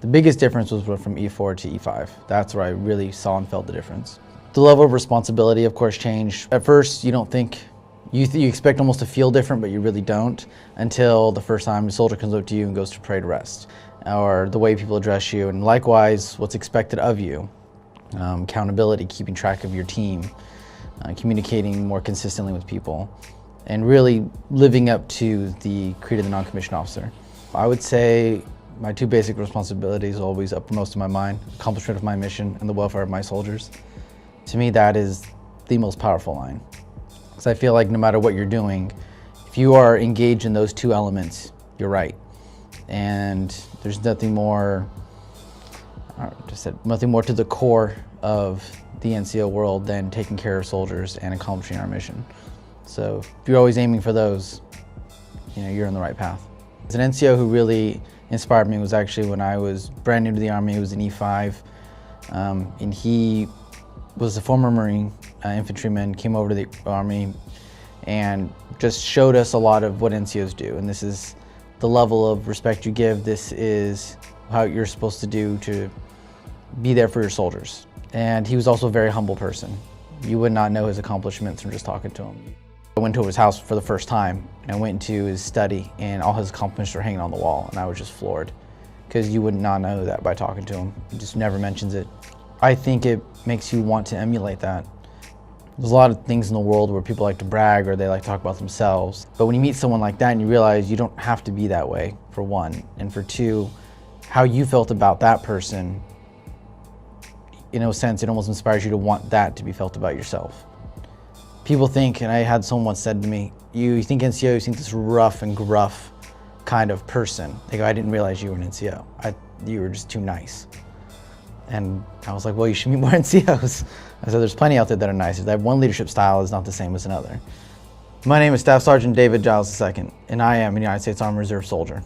The biggest difference was from E4 to E5. That's where I really saw and felt the difference. The level of responsibility, of course, changed. At first, you don't think, you expect almost to feel different, but you really don't until the first time a soldier comes up to you and goes to parade arrest, or the way people address you, and likewise, what's expected of you. Accountability, keeping track of your team, communicating more consistently with people, and really living up to the creed of the non-commissioned officer. I would say my two basic responsibilities are always uppermost in my mind: accomplishment of my mission and the welfare of my soldiers. To me, that is the most powerful line. Because I feel like no matter what you're doing, if you are engaged in those two elements, you're right. And there's nothing more, nothing more to the core of the NCO world than taking care of soldiers and accomplishing our mission. So if you're always aiming for those, you're on the right path. As an NCO who really inspired me was actually when I was brand new to the Army. He was an E5, and he was a former Marine infantryman, came over to the Army and just showed us a lot of what NCOs do. And this is the level of respect you give. This is how you're supposed to do to be there for your soldiers. And he was also a very humble person. You would not know his accomplishments from just talking to him. I went to his house for the first time, and I went into his study, and all his accomplishments were hanging on the wall, and I was just floored, because you would not know that by talking to him. He just never mentions it. I think it makes you want to emulate that. There's a lot of things in the world where people like to brag or they like to talk about themselves. But when you meet someone like that and you realize you don't have to be that way, for one. And for two, how you felt about that person, in a sense, it almost inspires you to want that to be felt about yourself. People think, and I had someone once said to me, you think NCO, you think this rough and gruff kind of person. They go, I didn't realize you were an NCO. You were just too nice. And I was like, well, you should meet more NCOs. I said, there's plenty out there that are nicer. That one leadership style is not the same as another. My name is Staff Sergeant David Giles II, and I am a United States Army Reserve soldier.